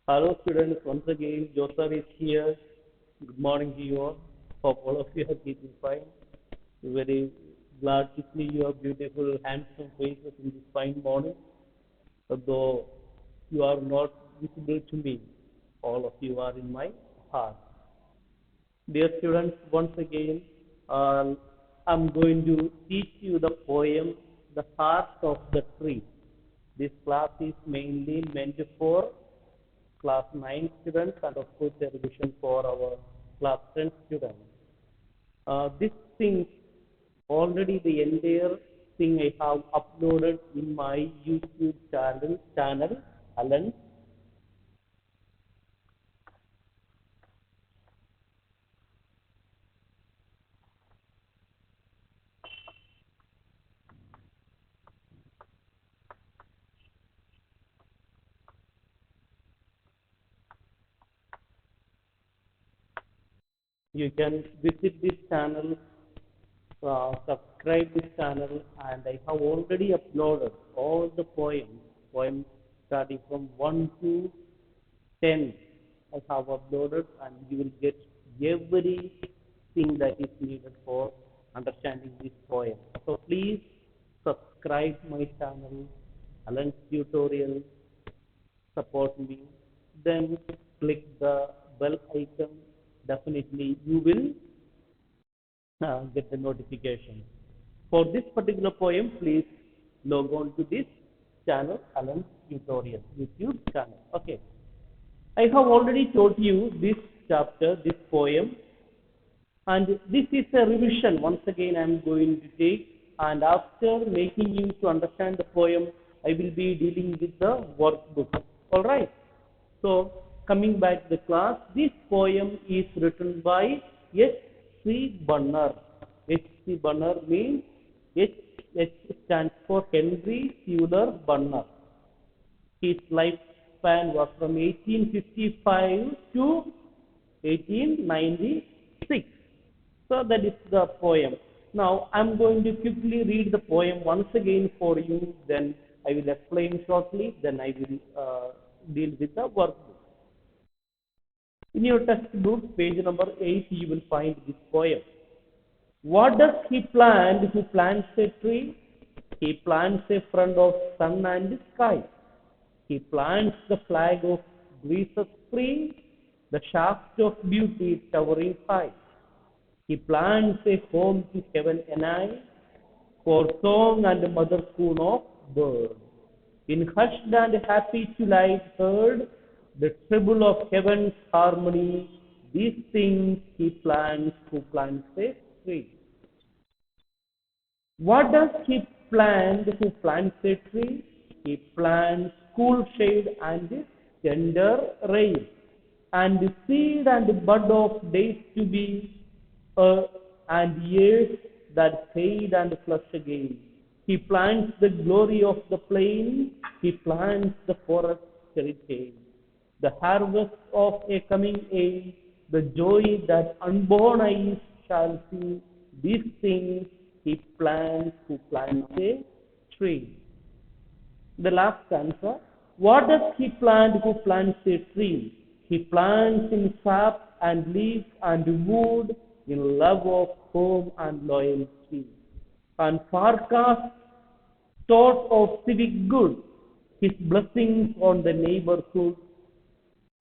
Hello students, once again Joseph is here. Good morning to you all. Hope all of you are keeping fine. Very glad to see your beautiful, handsome faces in this fine morning. Although you are not visible to me, all of you are in my heart. Dear students, once again, I'm going to teach you the poem, The Heart of the Tree. This class is mainly meant for class 9 students and of course a revision for our class 10 students. This thing, already the entire thing I have uploaded in my YouTube channel Alan. You can visit this channel, subscribe this channel, and I have already uploaded all the poems starting from 1 to 10. I have uploaded, and you will get everything that is needed for understanding this poem. So please subscribe my channel, Alan's Tutorial, support me. Then click the bell icon. Definitely you will get the notification. For this particular poem, please log on to this channel, Alan's Tutorial, YouTube channel. Okay. I have already taught you this chapter, this poem, and this is a revision. Once again, I am going to take, and after making you to understand the poem, I will be dealing with the workbook. All right. So, coming back to the class, this poem is written by H.C. Bunner. H.C. Bunner means H stands for Henry Tudor Bunner. His lifespan was from 1855 to 1896. So that is the poem. Now I am going to quickly read the poem once again for you. Then I will explain shortly. Then I will deal with the workbook. In your textbook, page number 8, you will find this poem. What does he plant who plants a tree? He plants a front of sun and sky. He plants the flag of Greece's spring, the shaft of beauty towering high. He plants a home to heaven and I, for song and mother coon of bird. In hushed and happy twilight heard, the treble of heaven's harmony, these things he plants who plants a tree. What does he plant who plants a tree? He plants cool shade and tender rain, and seed and bud of days to be, and years that fade and flush again. He plants the glory of the plain, he plants the forest heritage, the harvest of a coming age, the joy that unborn eyes shall see. These things he plants who plants a tree. The last stanza. What does he plant who plants a tree? He plants in sap and leaf and wood, in love of home and loyalty, and forecast thought of civic good, his blessings on the neighborhood,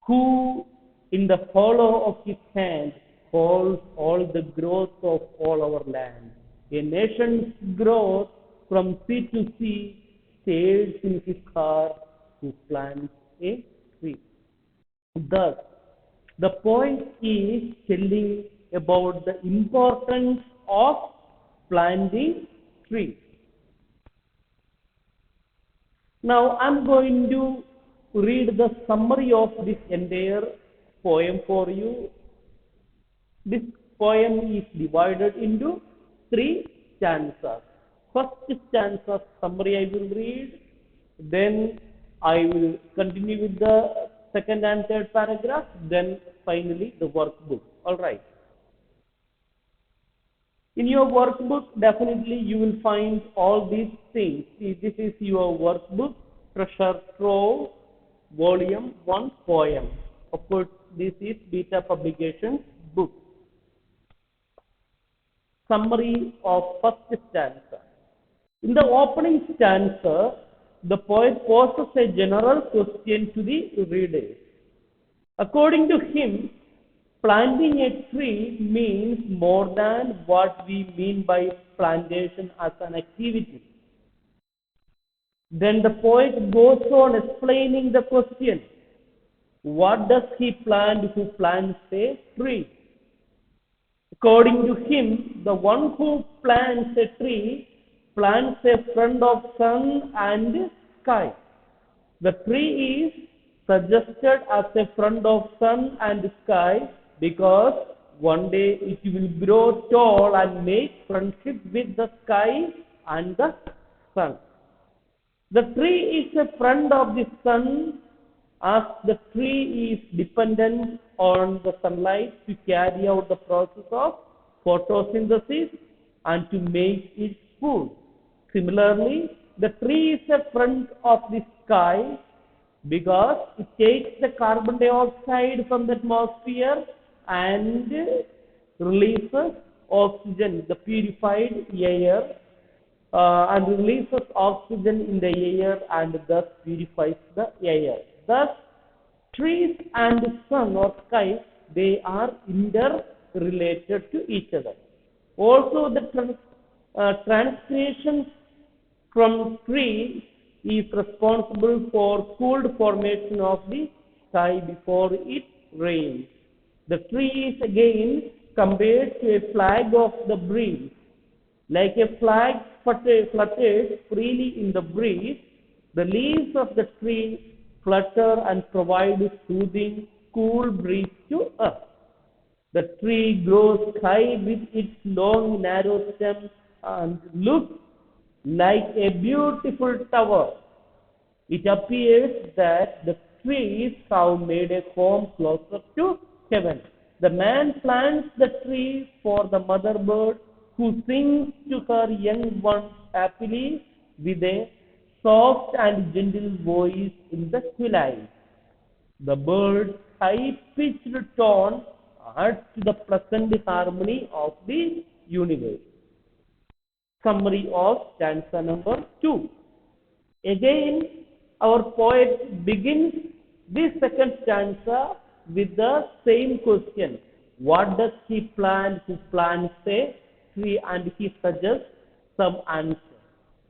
who in the hollow of his hand holds all the growth of all our land. A nation's growth from sea to sea stays in his heart who plants a tree. Thus, the point is telling about the importance of planting trees. Now, I am going to read the summary of this entire poem for you. This poem is divided into 3 stanzas. First stanza summary I will read, then I will continue with the second and third paragraph, then finally the workbook. All right. In your workbook, definitely you will find all these things. See, this is your workbook, treasure trove. Volume 1 poem. Of course, this is Beta Publications book. Summary of first stanza. In the opening stanza, the poet poses a general question to the readers. According to him, planting a tree means more than what we mean by plantation as an activity. Then the poet goes on explaining the question. What does he plant who plants a tree? According to him, the one who plants a tree plants a friend of sun and sky. The tree is suggested as a friend of sun and sky because one day it will grow tall and make friendship with the sky and the sun. The tree is a friend of the sun as the tree is dependent on the sunlight to carry out the process of photosynthesis and to make its food. Similarly, the tree is a friend of the sky because it takes the carbon dioxide from the atmosphere and releases oxygen, the purified air, and releases oxygen in the air and thus purifies the air. Thus, trees and sun or sky, they are interrelated to each other. Also, the transpiration from trees is responsible for cold formation of the sky before it rains. The tree is again compared to a flag of the breeze. Like a flag flutters freely in the breeze, the leaves of the tree flutter and provide soothing, cool breeze to us. The tree grows high with its long, narrow stem and looks like a beautiful tower. It appears that the trees have made a home closer to heaven. The man plants the tree for the mother bird who sings to her young ones happily with a soft and gentle voice in the twilight. The bird's high-pitched tone adds to the pleasant harmony of the universe. Summary of stanza number 2. Again, our poet begins this second stanza with the same question. What does he plant who plants a tree? And he suggests some answer.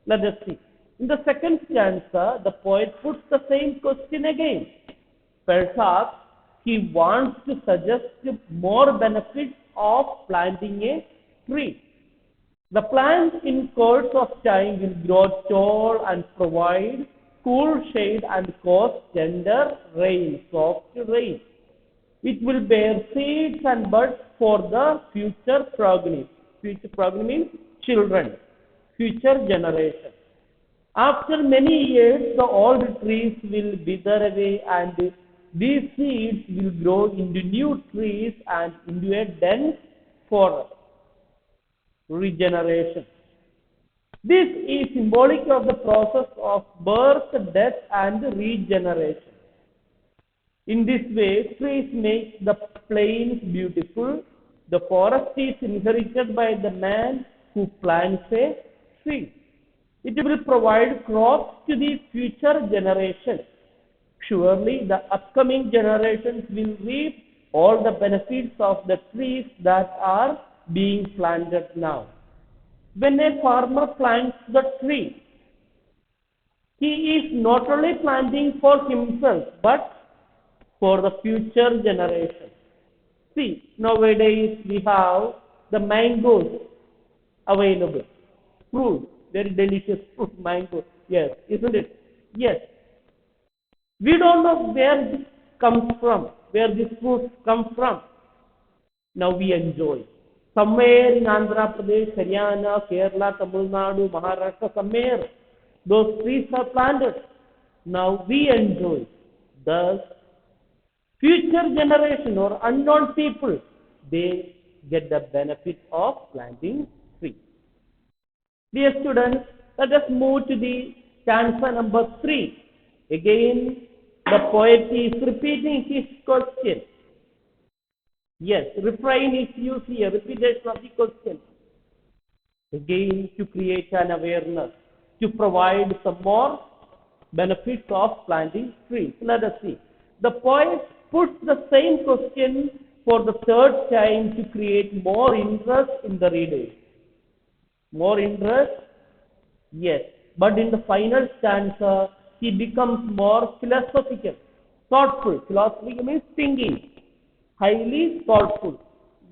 Let us see. In the second stanza, the poet puts the same question again. Perhaps he wants to suggest more benefits of planting a tree. The plant in course of time will grow tall and provide cool shade and cause tender rain, soft rain. It will bear seeds and buds for the future progeny. Future progeny means children, future generation. After many years, the old trees will wither away and these seeds will grow into new trees and into a dense forest. Regeneration. This is symbolic of the process of birth, death and regeneration. In this way, trees make the plains beautiful. The forest is inherited by the man who plants a tree. It will provide crops to the future generation. Surely the upcoming generations will reap all the benefits of the trees that are being planted now. When a farmer plants the tree, he is not only planting for himself but for the future generation. See, nowadays we have the mangoes available, fruit, very delicious fruit, mango. Yes, isn't it? Yes. We don't know where this comes from, where this fruit comes from. Now we enjoy. Somewhere in Andhra Pradesh, Haryana, Kerala, Tamil Nadu, Maharashtra, somewhere those trees are planted. Now we enjoy. Thus, future generation or unknown people, they get the benefit of planting trees. Dear students, let us move to the stanza number 3. Again, The poet is repeating his question. Yes, refrain is used here, repetition of the question. Again, to create an awareness, to provide some more benefits of planting trees. Let us see. The poet puts the same question for the third time to create more interest in the readers. More interest? Yes. But in the final stanza, he becomes more philosophical, thoughtful. Philosophy means thinking, highly thoughtful.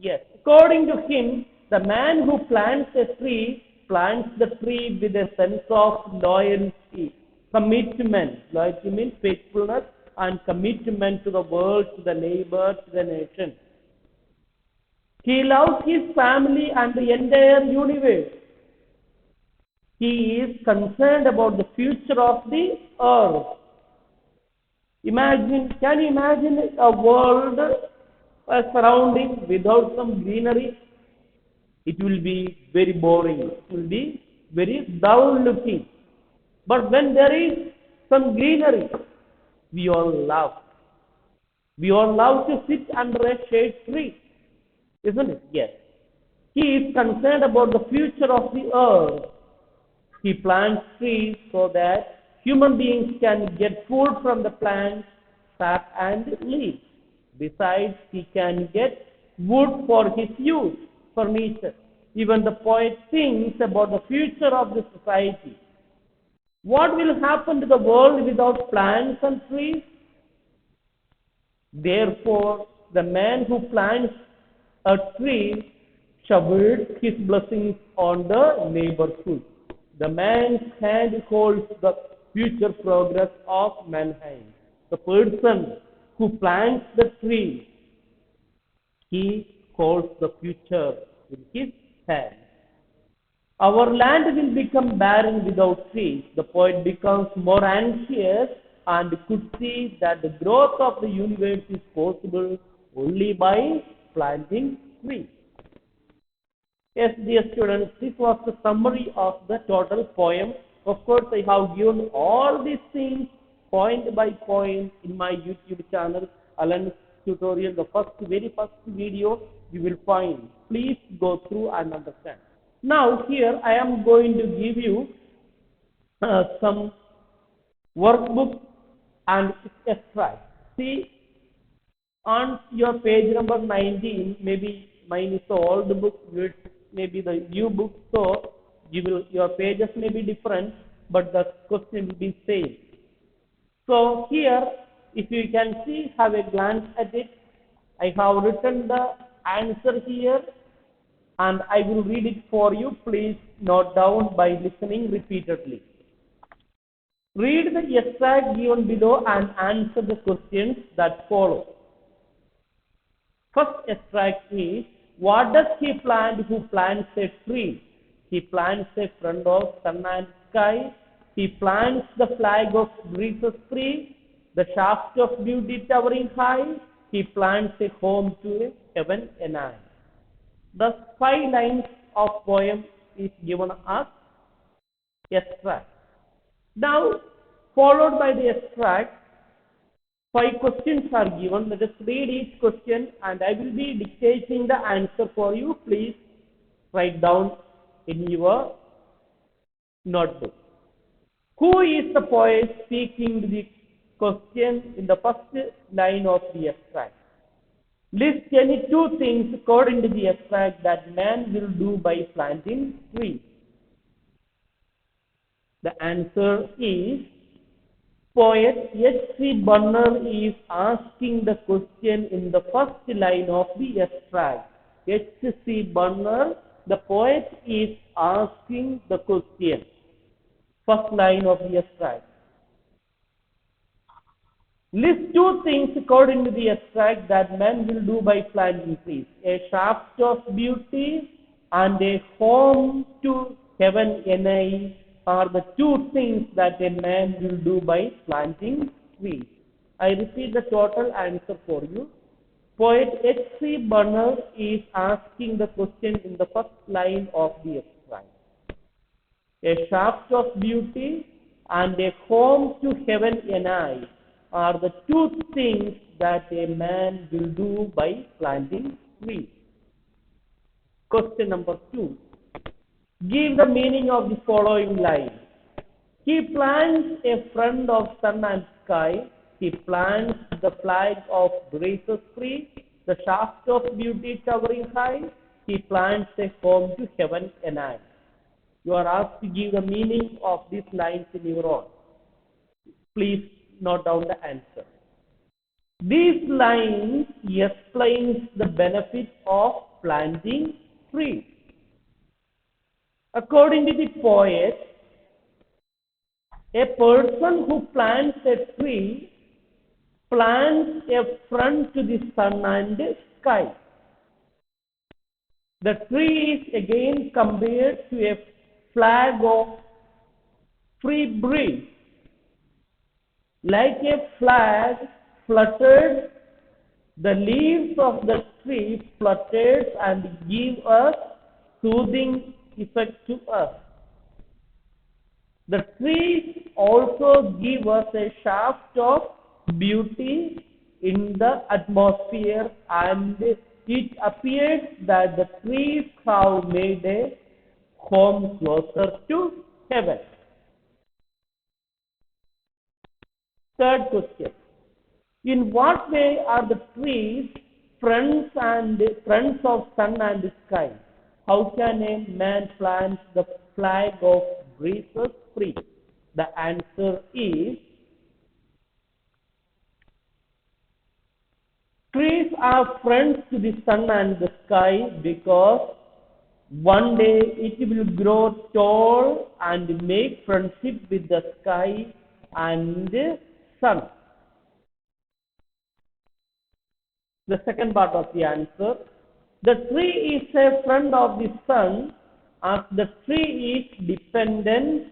Yes. According to him, the man who plants a tree plants the tree with a sense of loyalty, commitment. Loyalty means faithfulness and commitment to the world, to the neighbor, to the nation. He loves his family and the entire universe. He is concerned about the future of the earth. Can you imagine a world, a surrounding without some greenery? It will be very boring. It will be very dull looking. But when there is some greenery, we all love. We all love to sit under a shade tree, isn't it? Yes. He is concerned about the future of the earth. He plants trees so that human beings can get food from the plants, sap and leaves. Besides, he can get wood for his use, furniture. Even the poet thinks about the future of the society. What will happen to the world without plants and trees? Therefore, the man who plants a tree showers his blessings on the neighborhood. The man's hand holds the future progress of mankind. The person who plants the tree, he holds the future in his hand. Our land will become barren without trees. The poet becomes more anxious and could see that the growth of the universe is possible only by planting trees. Yes, dear students, this was the summary of the total poem. Of course, I have given all these things point by point in my YouTube channel, Alan's tutorial, the very first video you will find. Please go through and understand. Now, here I am going to give you some workbook and extract. See, on your page number 19, maybe mine is the old book, maybe the new book, so your pages may be different, but the question will be same. So here, if you can see, have a glance at it. I have written the answer here, and I will read it for you. Please note down by listening repeatedly. Read the extract given below and answer the questions that follow. First extract is, what does he plant who plants a tree? He plants a friend of sun and sky. He plants the flag of breezes free, the shaft of beauty towering high. He plants a home to heaven and I. Thus, 5 lines of poem is given as extract. Now, followed by the extract, 5 questions are given. Let us read each question and I will be dictating the answer for you. Please write down in your notebook. Who is the poet speaking the question in the first line of the extract? List any 2 things according to the extract that man will do by planting trees. The answer is, poet H.C. Bunner is asking the question in the first line of the extract. H.C. Bunner, the poet, is asking the question. First line of the extract. List 2 things according to the extract that man will do by planting trees. A shaft of beauty and a home to heaven and I are the 2 things that a man will do by planting trees. I repeat the total answer for you. Poet H.C. Bunner is asking the question in the first line of the extract. A shaft of beauty and a home to heaven and I are the two things that a man will do by planting trees? Question number 2. Give the meaning of the following line. He plants a friend of sun and sky. He plants the flag of gracious tree, the shaft of beauty towering high. He plants a home to heaven and earth. You are asked to give the meaning of these lines in your own. Please note down the answer. These lines explain the benefit of planting trees. According to the poet, a person who plants a tree plants a front to the sun and sky. The tree is again compared to a flag of free breeze. Like a flag fluttered, the leaves of the tree fluttered and give us soothing effect to us. The trees also give us a shaft of beauty in the atmosphere, and it appears that the trees have made a home closer to heaven. Third question. In what way are the trees friends of sun and sky? How can a man plant the flag of gracious tree? The answer is, trees are friends to the sun and the sky because one day it will grow tall and make friendship with the sky and the sun. The second part of the answer. The tree is a friend of the sun as the tree is dependent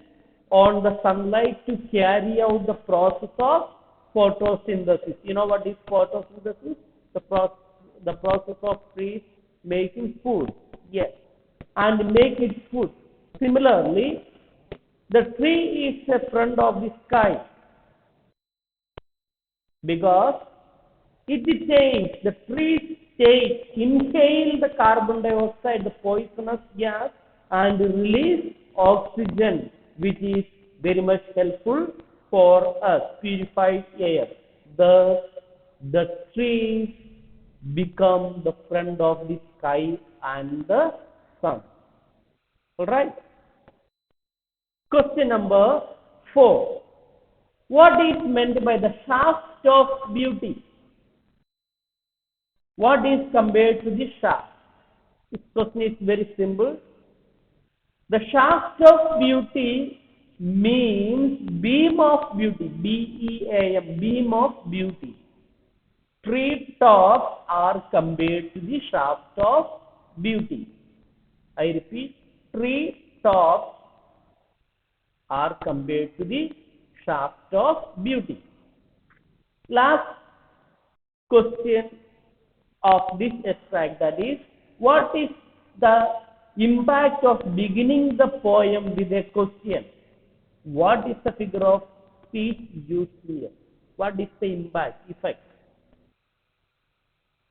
on the sunlight to carry out the process of photosynthesis. You know what is photosynthesis? The process of trees making food. Yes. And make it food. Similarly, the tree is a friend of the sky because the trees inhale the carbon dioxide, the poisonous gas, and release oxygen, which is very much helpful for us, purified air. Thus, the trees become the friend of the sky and the sun. Alright? Question number 4. What is meant by the shaft of beauty? What is compared to the shaft? This question is very simple. The shaft of beauty means beam of beauty, B-E-A-M, beam of beauty. Tree tops are compared to the shaft of beauty. I repeat, tree tops are compared to the shaft of beauty. Last question of this extract, that is, what is the impact of beginning the poem with a question? What is the figure of speech used here? What is the effect?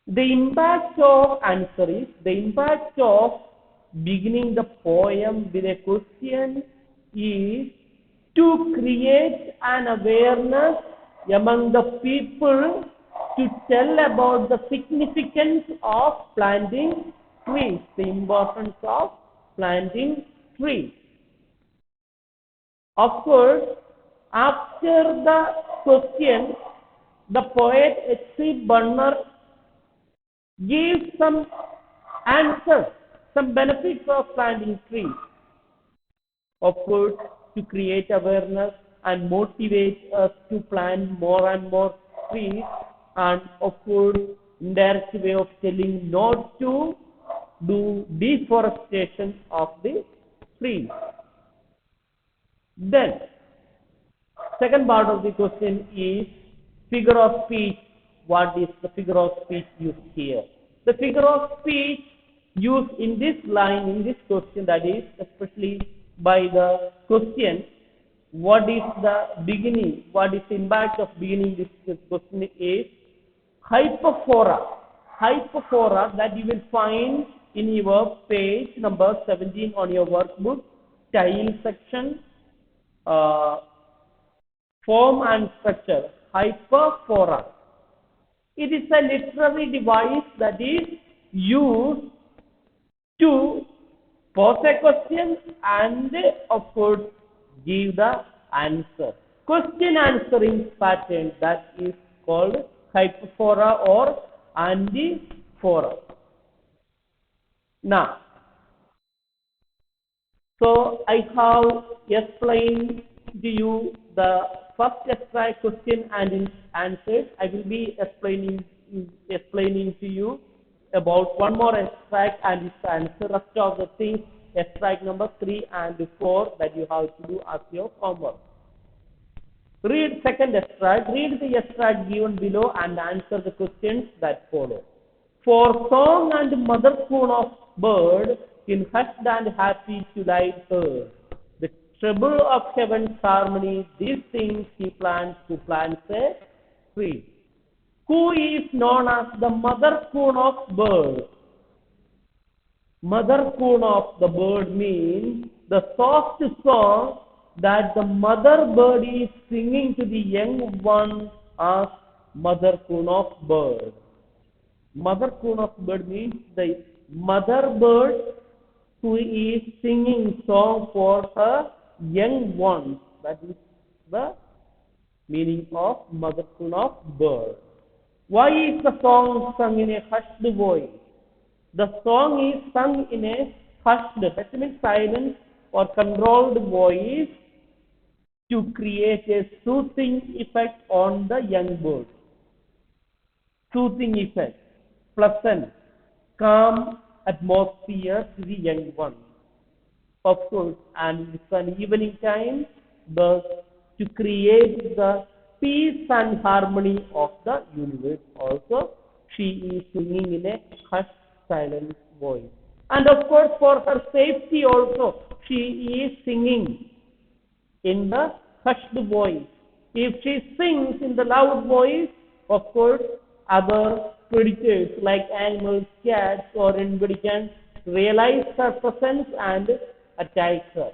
The impact of answer is, the impact of beginning the poem with a question is to create an awareness among the people to tell about the significance of planting trees, the importance of planting trees. Of course, after the question, the poet H.C. Bunner gives some answers, some benefits of planting trees. Of course, to create awareness and motivate us to plant more and more trees, and of course, indirect way of telling not to do deforestation of the trees. Then, second part of the question is figure of speech. What is the figure of speech used here? The figure of speech used in this line, in this question, that is, especially by the question, what is the beginning, what is the impact of beginning this question is hyperphora. Hyperphora that you will find in your page number 17 on your workbook, style section, form and structure. Hyperphora. It is a literary device that is used to pose a question and of course give the answer. Question answering pattern that is called hyperphora or antiphora. Now, so I have explained to you the first extract question and answers. I will be explaining to you about one more extract and its answer. Rest of the things, extract number 3 and 4 that you have to do as your homework. Read second extract. Read the extract given below and answer the questions that follow. For song and mother coon of bird in hushed and happy twilight heard, the treble of heaven's harmony, these things he plants who plants a tree. Who is known as the mother coon of bird? Mother coon of the bird means the soft song that the mother bird is singing to the young one as mother coon of bird. Mother coon of bird means the mother bird who is singing song for her young ones. That is the meaning of mother coon of bird. Why is the song sung in a hushed voice? The song is sung in a hushed, that means silent or controlled voice to create a soothing effect on the young bird. Soothing effect, pleasant, calm atmosphere to the young one. Of course, and it's an evening time, thus to create the peace and harmony of the universe. Also, she is singing in a hushed, silent voice. And of course, for her safety also, she is singing in the hushed voice. If she sings in the loud voice, of course, other predators like animals, cats, or anybody can realize her presence and attack her.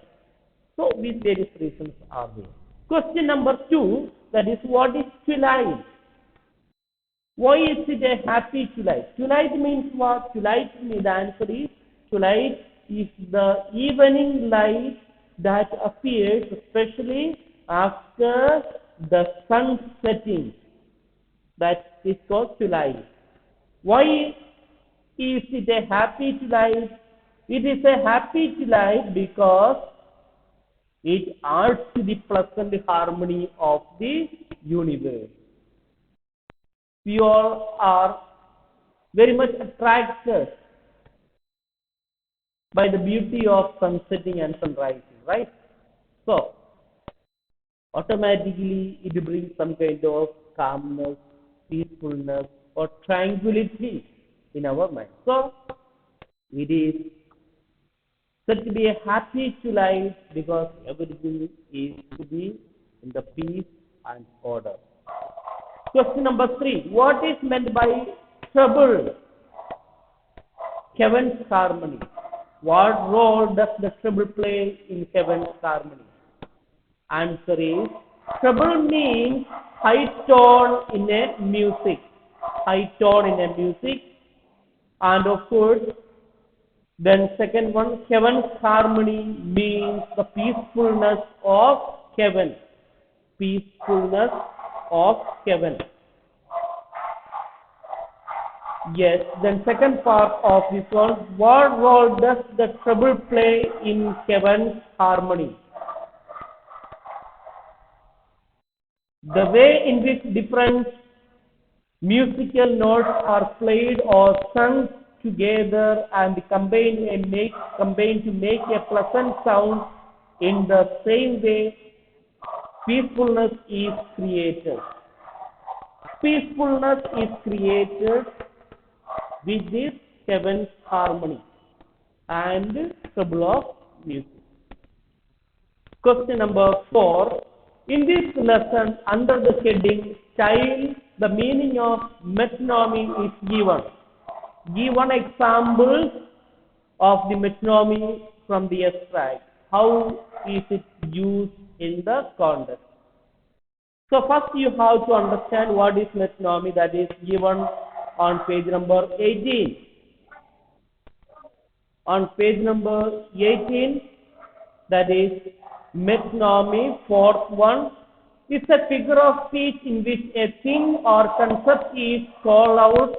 So, these various reasons are there. Question number 2, that is, what is twilight? Why is it a happy twilight? Twilight means what? Twilight, the answer is, twilight is the evening light that appears especially after the sun setting. That is called twilight. Why is it a happy twilight? It is a happy twilight because it adds to the pleasant harmony of the universe. We all are very much attracted by the beauty of sun setting and sunrise, right? So, automatically it brings some kind of calmness, peacefulness, or tranquility in our mind. So, it is said to be a happy twilight because everything is to be in the peace and order. Question number 3. What is meant by treble? Heaven's harmony. What role does the treble play in heaven's harmony? Answer is, treble means high tone in a music. High tone in a music. And of course, then second one, heaven's harmony means the peacefulness of heaven. Peacefulness of heaven. Yes, then second part of this one, what role does the treble play in heaven's harmony? The way in which different musical notes are played or sung together and combined to make a pleasant sound, in the same way peacefulness is created. Peacefulness is created with this heaven's harmony and treble of music. Question number 4. In this lesson, under the heading Style, the meaning of metonymy is given. Give one example of the metonymy from the extract. How is it used in the context? So first you have to understand what is metonymy, that is given on page number 18. On page number 18, that is metonymy, fourth one, is a figure of speech in which a thing or concept is called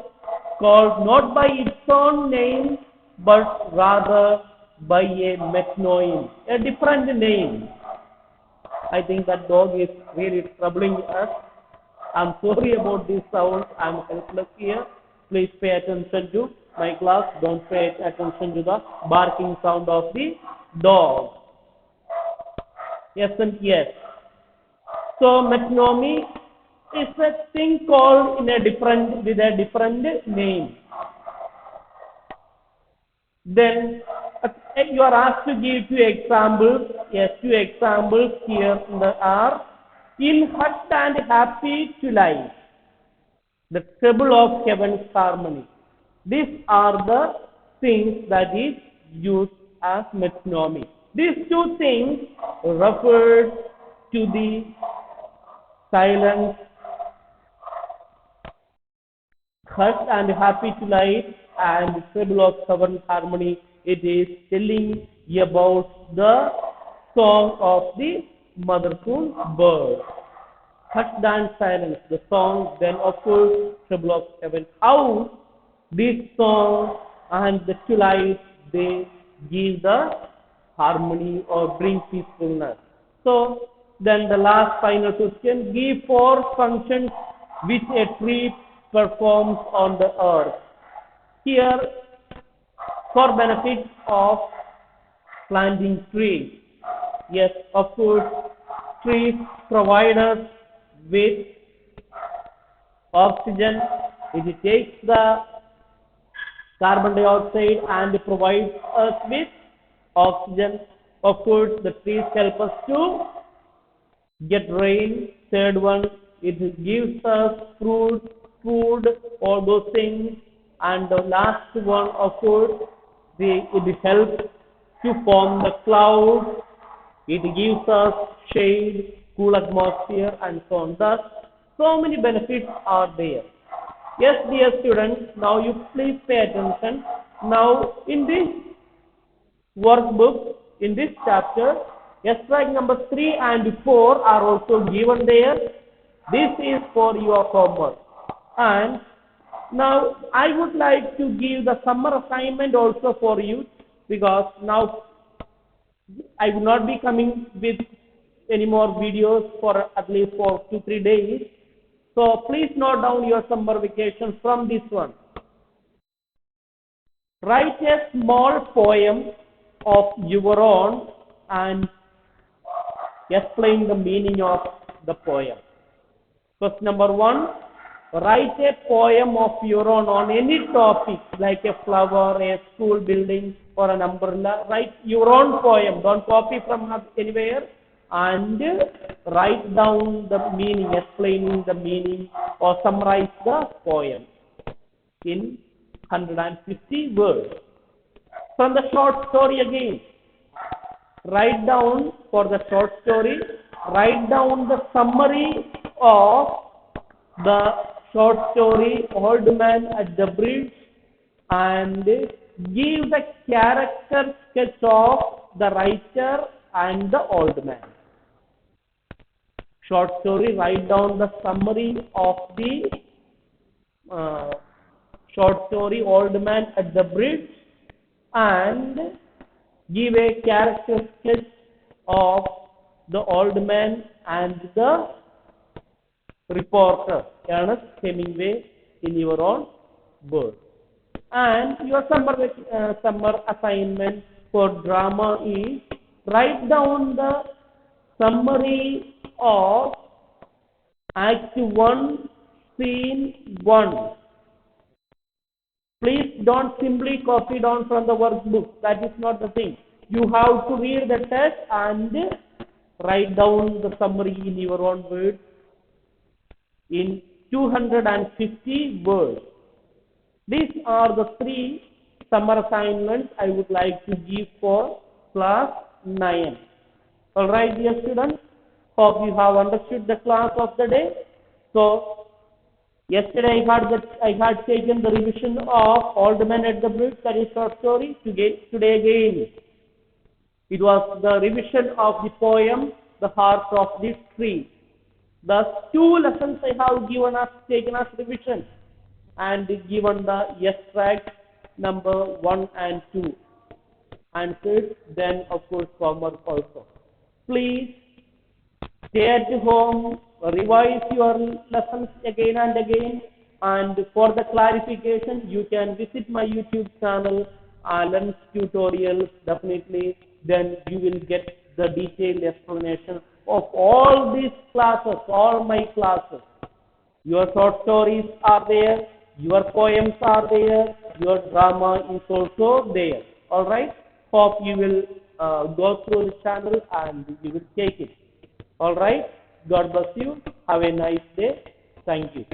not by its own name but rather by a metonym, a different name. I think that dog is really troubling us. I'm sorry about this sound. I'm helpless here. Please pay attention to my class. Don't pay attention to the barking sound of the dog. Yes and yes. So metonymy is a thing called with a different name. Then you are asked to give 2 examples. Yes, 2 examples here are in hushed and happy twilight, the treble of heaven's harmony. These are the things that is used as metonymy. These 2 things refer to the silence, hushed and happy twilight, and treble of heaven's harmony. It is telling about the song of the mother-coon bird. Hushed and silence, the song, then of course treble of heaven. How this song and the twilight, they give the harmony or bring peacefulness. So then the last final question, give 4 functions which a tree performs on the earth. Here, for benefit of planting trees. Yes, of course, trees provide us with oxygen. It takes the carbon dioxide and provides us with oxygen. Of course, the trees help us to get rain. Third one, it gives us fruit, food, all those things. And the last one, of course, it helps to form the clouds. It gives us shade, cool atmosphere, and so on. Thus, so many benefits are there. Yes, dear students, now you please pay attention. Now, in this workbook, in this chapter, extract number 3 and 4 are also given there. This is for your homework. And now I would like to give the summer assignment also for you, because now I will not be coming with any more videos for at least for 2-3 days. So please note down your summer vacation from this one. Write a small poem of your own and explain the meaning of the poem. Question number 1. Write a poem of your own on any topic, like a flower, a school building, or an umbrella. Write your own poem. Don't copy from anywhere. And write down the meaning, explaining the meaning, or summarize the poem in 150 words. From the short story again, write down for the short story, write down the summary of the short story Old Man at the Bridge, and give the character sketch of the writer and the old man. Short story, write down the summary of the short story Old Man at the Bridge, and give a character sketch of the old man and the reporter, Ernest Hemingway, in your own words. And your summer assignment for drama is write down the summary of Act 1, Scene 1. Please don't simply copy down from the workbook. That is not the thing. You have to read the text and Write down the summary in your own words in 250 words. These are the three summer assignments I would like to give for class 9. Alright, dear students, hope you have understood the class of the day. So, yesterday I had taken the revision of Old Man at the Bridge, that is short story. Today again, it was the revision of the poem, The Heart of the Tree. Thus, 2 lessons I have taken as revision and given the extract number 1 and 2. Answered, then of course homework also. Please stay at home, revise your lessons again and again, and for the clarification you can visit my YouTube channel, Alan's Tutorials, definitely. Then you will get the detailed explanation of all these classes, all my classes. Your short stories are there, your poems are there, your drama is also there. Alright? Hope you will go through the channel and you will take it. Alright? God bless you. Have a nice day. Thank you.